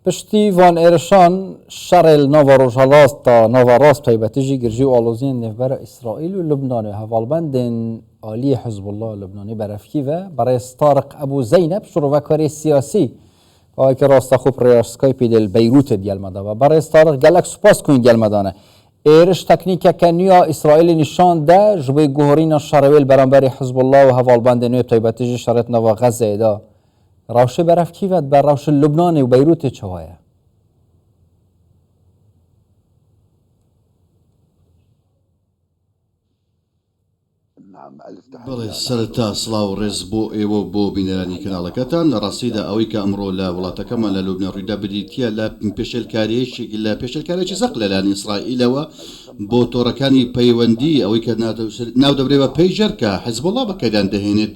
پشتی وان ایرشان شرل نوارج هلاست تا نوارست پیبتیجی گرجی و آلوزین نفبر اسرائیل و لبنان و هوالبندن عالی حزب الله لبنانی برفکی و برای طارق ابو زینب شروع و کاری سیاسی و که راستا خوب ریاش سکایپی دل بیروت دیال مدا و برای طارق گلک سپاس کن دیال مدانه ایرش تکنیک کنیا اسرائیل نشان ده جبه گوهرین شرویل برانبری حزب الله و هوالبندن و پیبتیجی شرط نوا غزه دا روش برفکی و بر روش لبنان و بیروت چوایه بەڵێ سەرەتا سڵاو ڕێز بۆ ئێوە بۆ بینەرانی کەناڵەکەتان لە ڕاستیدا ئەوەی کە ئەمڕۆ لە وڵاتەکەمان لە لوبنان ڕوویدا بدیتە لە پێشێلکاریەکی زەق لەلایەن ئیسرائیلەوە بۆ تۆڕەکانی پەیوەندی ئەوەی کە ناو دەبرێەوە پەیژەر کە حیزب الله بەکاردان دەهێنێت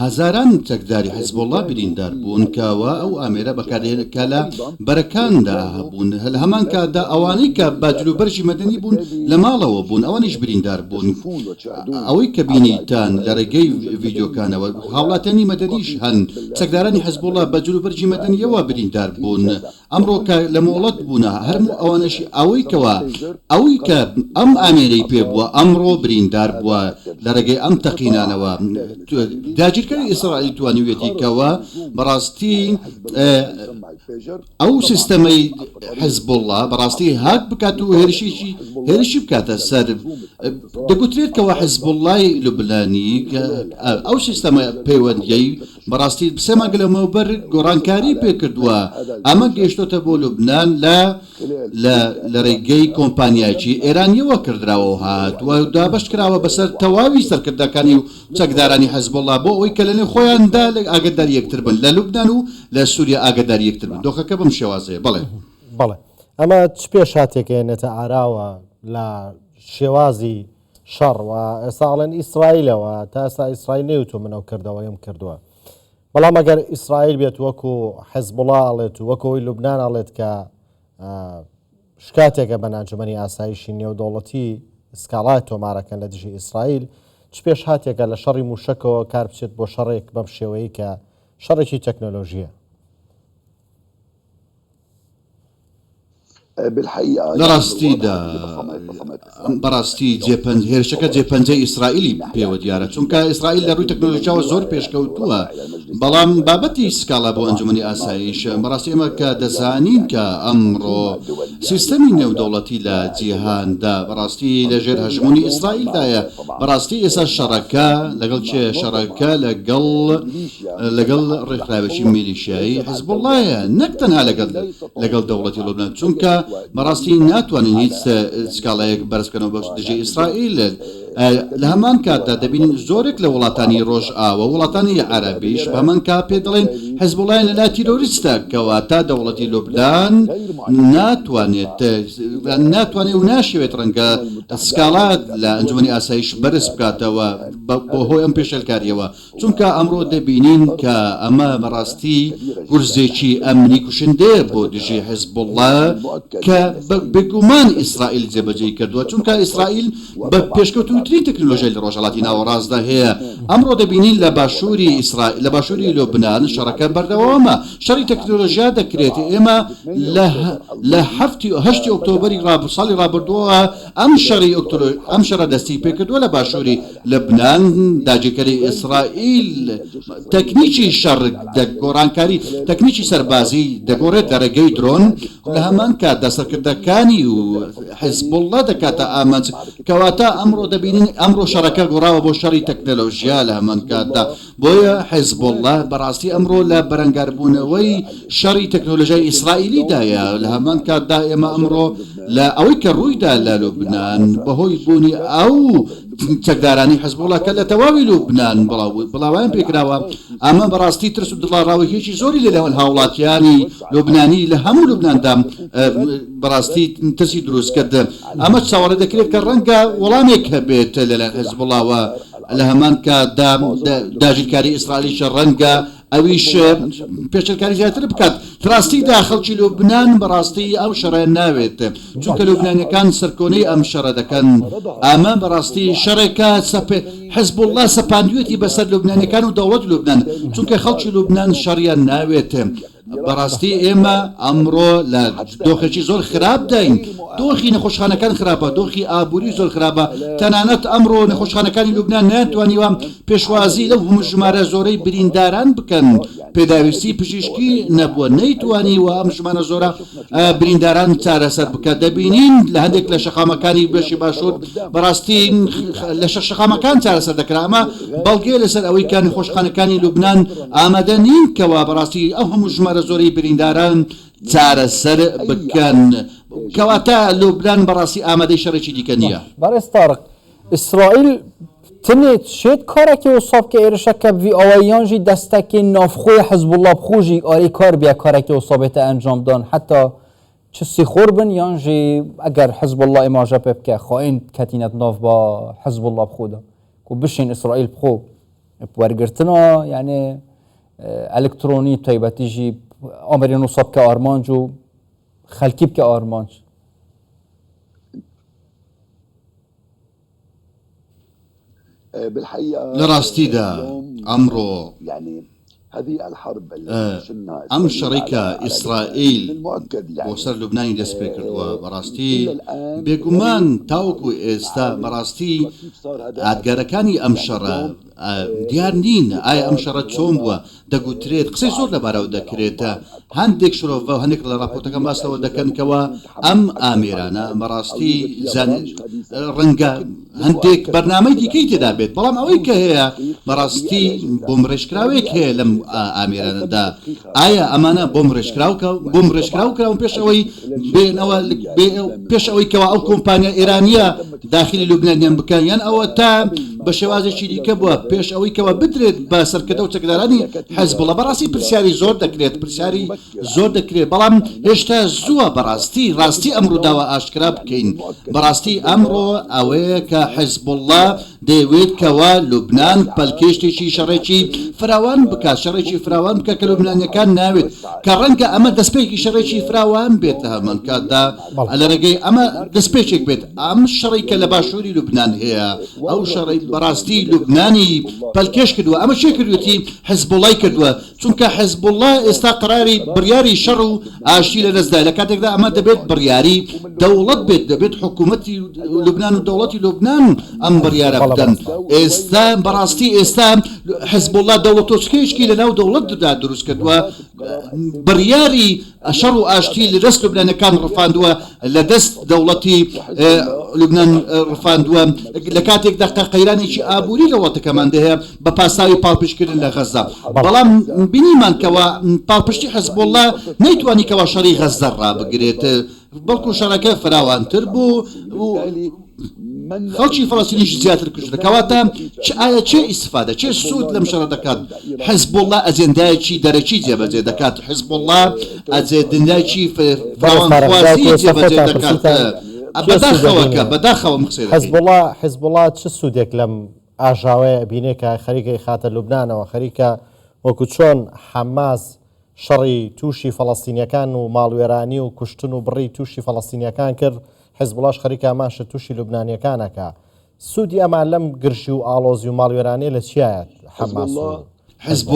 هزاران چەکداری حیزب الله بریندار بوون کەوا ئەو ئامێرە بەکاردێنێت کە لە بەرەکاندا هەبوون لە هەمان کاتدا ئەوانەی کە باجلوبەرژی مەدەنی بوون لە ماڵەوە بوون ئەوانیش بریندار بوون ئەوەی کە بینیتان لە ڕێگەی ڤیدیۆکانەوە هاوڵاتیانی مەدەنیش هەن چەکدارانی حیزب الله باجلوبەرژی مەدەنیەوە بریندار بوون ئەمڕۆ کە لە مۆڵەت بوونە هەرموو ئەوانەشی ئەوەی کە ئەم ئامێرەی پێ بووە ئەمڕۆ بریندار بووە لە ڕێگەی ئەم تەقینانەوە داگیرکاری ئیسرائیل توانیوێتی کەوە بەڕاستی ئەو سیستەمەی حیزب الله بەڕاستی هات بکات و هێرشی بکاتە سەر دەگوترێت کەەوە حیزب اللهی لوبنانی ئەو سیستەمە پەیوەندیەی بەڕاستی سێمانگە لەمەوبەر گۆڕانکاری پێکردووە ئەمە گەیشتۆتە بۆ لوبنان لە ڕێگەی کۆمپانیایکی ئێرانیەوە کردراوە هات و دابەش کراوە بەسەر تەواوی سەرکردەکانی و چەکدارانی حیزب الله بۆ ئەوەی کە لەنێ خۆیاندا ئاگداری یەکتر بن لە لوبنان و لە سووریا ئاگداری یەکتر بن دۆخەکە بەم شێوازەیە بڵێ ئەمە چ پێش هاتێکێنێتە ئاراوە لە شێوازی شەڕ و ئێساڵێن ئیسرائیلەوە تا ئێستا ئیسرائیل نەیوتو منەو کردەوە یم کردووە بەڵام ئەگەر ئیسرائیل بێت وەکو حیزب الله ئەڵێت و وەکەوەی لوبنان ئەڵێت کە شکاتێکە بە نانجمەنی ئاسایشی نێودەوڵەتی سکاڵای تۆمارەکەن لە دژی ئیسرائیل چ پێش هاتێکە لە شەڕی موشکەوە کار بچێت بۆ شەڕێک بەم شێوەیە کە شەڕێکی تەکنۆلۆژیە لە ڕاستیدا بەڕاستی هێرشەکە جێپەنجەی ئیسرائیلی پێوە دیارە چونکە ئیسرائیل لە ڕووی تەکنۆلۆژیاوە زۆر پێشکەوتووە بەڵام بابەتی سکاڵا بۆ ئەنجومەنی ئاسایش بەڕاستی ئێمە کە دەزانین کە ئەمڕۆ سیستەمی نێودەوڵەتی لە جیهاندا بەڕاستی لەژێر هەژمونی ئیسرائیلدایە بەڕاستی ئێستا شەڕەکە لەگەڵ شەڕەکە لەگەڵ ڕێکخراوێکی میلیشیایی حیزب اللهە نەک تەنها لەگەڵ دەوڵەتی لوبنان چونکە بەڕاستی ناتوانین هیچ سکاڵایەک بەرزکەنەوە بە دژی ئیسرائیل لە هەمان کاتدا دەبینین زۆرێک لە وڵاتانی ڕۆژئاوە وڵاتانی عەرەبیش بە هەمان کات پێ دەڵێن حیزب الله لەلای تیرۆریستە کەواتە دەوڵەتی لوبنان ناتوانێت و ناشەوێت ڕەنگە سکاڵات لە ئەنجومەنی ئاسایش بەرز بکاتەوە بۆ هۆی ئەم پێشەلکاریەوە چونکە ئەمڕۆ دەبینین کە ئەمە بەڕاستی گورزێکی ئەمنی کوشندەیە بۆ دژی حیزب الله کە بێگومان ئیسرائیل جێبەجێ کردووە چونکە ئیسرائیل بە پێشکەوتوترین تەکنۆلۆژیای لە ڕۆژهەڵاتی ناوەڕاستدا هەیە ئەمڕۆ دەبینین لە باشووری لوبنان شەڕەکە بەردەوامە شەڕی تەکنۆلۆژیا دەکرێت ئێمە لە هەشتی ئۆکتۆبەری ساڵی ڕابردووە ئەم شەڕە دەستی پێکردووە لە باشووری لوبنان داگیرکاری ئیسرائیل تەکنیکی شەڕ گۆڕانکاری تەکنیکی سەربازی دەگۆڕێت دەرەگەی درۆن لە هەمان کات دەسەرکردەکانی و حیزب الله دەکاتە ئامانج کەواتە ئەمڕۆ دەبینین ئەمڕۆ شەڕەکە گۆڕاوە بۆ شەڕی تەکنۆلۆژیا لە هەمان کاتدا بۆیە حیزب الله بەڕاستی ئەمڕۆ لە بەرەنگاربوونەوەی شەڕی تەکنۆلۆژیای ئیسرائیلیدایە لە هەمان کاتدا ئێمە ئەمڕۆ لە ئەوەی کە ڕوویدا لە لوبنان بەهۆی بوونی ئەو چەکدارانی حیزب الله کە لە تەواوی لوبنان بڵاویان پێکراوە ئەمە بەڕاستی ترس و دڵاڕاوێکێکی زۆری لەلایەن هاوڵاتیانی لوبنانی لە هەموو لوبناندا بەڕاستی ترسی دروست کردن ئەمە چاوەڕێ دەکرێت کە ڕەنگە وەڵامێک هەبێت لەلایەن حیزب اللهەوە لە هەمان کاتدا داگیرکاری ئیسرائیلیش ڕەنگە ئەویش پێشەلکاری زیاتر بکات ڕاستیدا خەڵکی لوبنان بەڕاستی ئەو شەڕە ناوێت چونکە لوبنانیەکان سەرکۆنەی ئەم شەڕە دەکەن ئەمە بەڕاستی شەڕێکە حیزب الله سەپاندوێتی بەسەر لوبنانیەکان و دەوڵەت لوبنان چونکە خەڵکی لوبنان شەڕیان ناوێت بەڕاستی ئێمە ئەمڕۆ لە دۆخێکی زۆر خراپ داین. دۆخی نەخۆشخانەکان خراپە، دۆخی ئابووری زۆر خراپە. تەنانەت ئەمڕۆ نەخۆشخانەکانی لوبنان ناتوانیوە پێشوازی لەو هەموو ژمارە زۆرەی برینداران بکەن. پێداویستی پزیشکی نەبووە، نەیتوانیوە ئەم ژمانە زۆرە برینداران چارەسەر بکات. دەبینین لە هەندێک لە شەقامەکانی بەشی باشوور بەڕاستی لە شەقامەکان چارەسەر دەکرا. ئەمە بەڵگێ لەسەر ئەوەی کە نەخۆشخانەکانی لوبنان ئامادە نین کەوا بەڕاستی ئەو هەموو ژمارە زۆرەی برینداران چارەسەر بکەن. کەواتە لوبنان بەڕاستی ئامادەی شەڕێکی دیکە نییە. بەڕێز تارق، ئیسرائیل تنێت شێت کارێکی وساب کە ئێرشەکە ڤی ئەوەیانژی دەستەکی نافخۆی حزب الله بخۆژی ئاری کار بیا کارێکی وسابێتە ئەنجامدان حتا چ سیخۆر بن یانژی ئەگەر حزب الله ئێماژە پێ بکە خائین کەتینەت ناف با حزب الله بخۆدا کو بشین ئیسرائیل بخۆ وەرگرتنە یعنی ئەلکترۆنی تایبەتیژی ئەمرین وساب کە ئارمانج و خەلکی بکە ئارمانج. لراستيدا أمرو أم شركة إسرائيل وصل لبنان دسبيكر وبراستي بيقومان تاوكو استا براستي عدقاركاني أم شرا ديار نين آي أم شرا تشومبوا دقو تريد قصي زور لباراو دكريتا هنديك شروفا وهنديك لراپورتا كم باستاو دكن كوا أم آميرانا براستي زان رنگا هنديك برنامج دي كي تدابت بلام اويك هي براستي بومرشكراويك هي لم آميرانا دا آيا أمانا بومرشكراوكا وبيش اوي بيش اوي كوا او كومبانيا إيرانية داخل لبنان ينبكان ين او تا بشوازي شيدي كبوا بيش اوي كوا بدرت باسر كدو تقدراني حزب الله براسي برسياري زور دكريت برسياري زور دكريت بلام هشتا زوا براستي راستي امرو داوا اشكرا بكين براستي امرو اويك حزب الله ديويد كوا لبنان بالكيشتي شي شريتي فراوان بكا شريتي فراوان بكا كلبنان كان ناويت كرنكا اما دسبيكي شريتي فراوان بيتها من كادا على رجي اما دسبيكي بيت ام الشركه لباشوري لبنان هي او شريت براستي لبناني بالكيش كدوا اما شي كدوتي حزب الله كدوا چونك حزب الله استقراري برياري شرو اشي لنزدا لكاتك دا اما دبيت برياري دولت بيت حكومتي لبنان ودولتي لبنان ام بريارة بدن استام براستي استام حزب الله دولته سكيش كي لنا ودولت دا دروس كدوا برياري شرو اشتي لدست لبنان كان رفاندوا لدست دولتي لبنان رفاندوا لكاتك دا قيراني شي ابوري دولتك كمان ده بباساوي بالبش كرن لغزة بلام بيني من كوا بالبشتي حزب الله نيتواني كوا شري غزة را بقريت بلكو شركة فراوان تربو خلشي فلسطيني زيادة كشرة كواتا چه استفادة چه سود لم شرع دكات حزب الله أزندايشي درجي جاب زي دكات حزب الله أزندايشي فراوان خوازي جاب زي دكات بداخوا مقصير حزب الله چه سودك لم ئاژاوەیە بینێکە خەریکەی خاتە لوبنانەوە خەریکە وەکو چۆن حەماس شەڕی تووشی فەڵەستینیەکان و ماڵوێرانی و کوشتن و بڕی تووشی فەڵەستینیەکان کرد حزب اللهش خەریکە ماشە تووشی لوبنانیەکانەکە سوودی ئەمان لەم گرژی و ئاڵۆزی و ماڵوێرانەیە لە چیایە حەماس حزب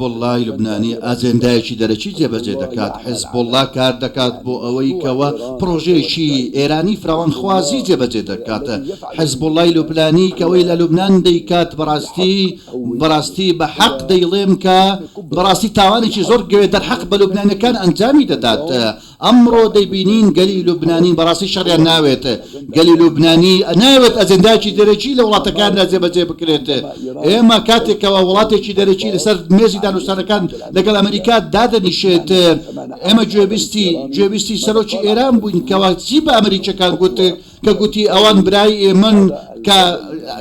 الله لبناني أزندايشي درجي جبزي دكات حزب الله كار دكات بو أوي كوا بروجيشي إيراني فراوان خوازي جبزي دكات حزب الله لبناني كويل لبنان ديكات براستي بحق ديليم كا براستي تاواني شي زور قوي در حق بلبنان كان أنجامي دات أمرو دي بينين قلي لبناني براستي شريا ناويت قلي لبناني ناويت أزندايشي درجي لولاتا كان جبزي بكريت إما كاتي كوا ولاتي شي درجي لسر ميزي دانو سركان لقل أمريكا دادني شيت إما جوبستي سروشي إيران بوين كوا سيبا أمريكا كان قلتي أوان براي من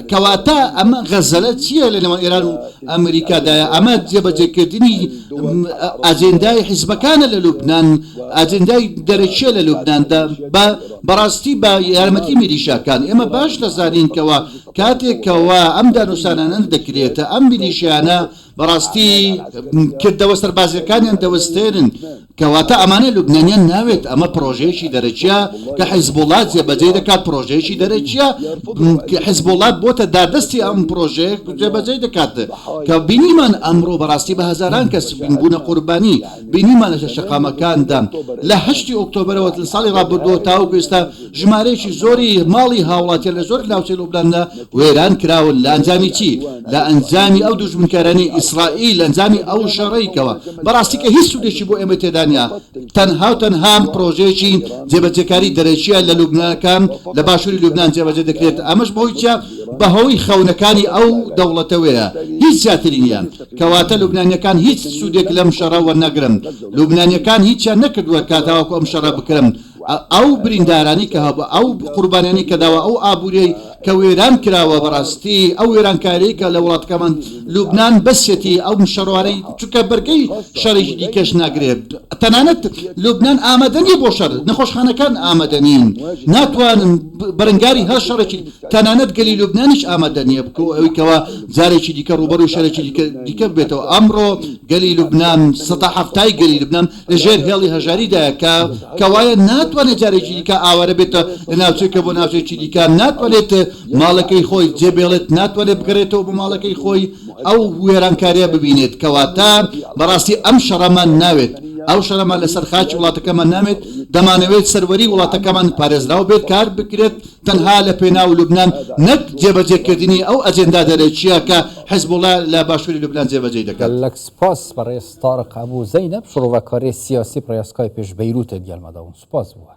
كواتا أما غزلت سيا لنا إيران وأمريكا دا أما جبا كردني أجنداي حزب كان للبنان أجنداي درجة للبنان دا براستي با يارمتي ميليشا كان إما باش لزارين كوا كاتي كوا أم دانو سانان دكريتا أم ميليشانا بەڕاستی کردەوە سەربازەکانیان دەوەستێنن کەواتە ئەمانە لوبنانیان ناوێت ئەمە پرۆژەیەکی دەرەچیە کە حیزبوڵات جێبەجێ دەکات پرۆژەیەکی دەرەچیە حیزبوڵات بۆتە دادەستی ئەم پرۆژەیە جێبەجێ دەکات کە بینیمان ئەمڕۆ بەڕاستی بە هەزاران کەس بوونە قوربانی بینیمان لە شەقامەکاندا لە 8 ئۆکتۆبرەوە لە ساڵی ڕابردووە تاوەکو ئێستا ژمارەیەکی زۆری ماڵی هاوڵاتیان لە زۆر ناوچەی لوبناندا وێران کراون لە ئەنجامی چی لە ئەنجامی ئەو دوژمنکارانی ئیسرائیل لە ئەنجامی ئەو شەڕێکەوە بەڕاستی کە هیچ سوودێکی بۆ ئێمە تێدانیا تەنها و تەنها پرۆژەیەکی جێبەجێکاری دەرەچیە لە لوبنانەکان لە باشووری لوبنان جێبەجێ دەکرێت ئەمەش بەهۆی چیە بەهۆی خەونەکانی ئەو دەوڵەتەوەیە هیچ زیاتری نییە کەواتە لوبنانیەکان هیچ سوودێک لەم شەڕە وەرنەگرن لوبنانیەکان هیچیان نەکردووە کاتاوەکو ئەم شەڕە بکرن ئەو بریندارانی کە هەبوو ئەو قوربانیانی کەداوە ئەو ئابووری کە وێران کراوە بەڕاستی ئەو وێرانکاری کە لە وڵاتەکەمان لوبنان بەسێتی ئەو شەڕوارەی چونکە بەرگەی شەڕێکی دیکەش ناگرێت تەنانەت لوبنان ئامادەنی بۆ شەڕ نەخۆشخانەکان ئامادەنین ناتوانن بەرەنگاری هەر شەڕێکی تەنانەت گەلی لوبنانیش ئامادەنیە بکە ئەوەی کەوا جارێکی دیکە ڕوبەڕووی شەرێکی دیکە بێتەوە ئەمڕۆ گەلی لوبنان 170 گەلی لوبنان لەژێر هێڵی هەژاریدایە کەوایە ناتوانێت جارێکی دیکە ئاوارە بێتە لە ناوچێکە بۆ ناوچێکی دیکە ناتوانێت ماڵەکەی خۆی جێبێڵێت ناتوانێت بگرێتەوە بۆ ماڵەکەی خۆی ئەو وێرانکاریە ببینێت کەواتە بەڕاستی ئەم شەڕەمان ناوێت ئەو شەڕەمان لەسەر خاچی وڵاتەکەمان نامێت دەمانەوێت سەروەری وڵاتەکەمان پارێزراو بێت کار بکرێت تەنها لە پێناو لوبنان نەک جێبەجێکردنی ئەو ئەجێندا دەرەچیە کە حیزبوڵا لە باشووری لوبنان جێبەجێ دەکات لەک سپاس بەڕێز تارق هەبوو زەینەب شڕۆڤەکاری سیاسی پڕێسکای پێش بەیروتە دیالمەداون سپاس بووە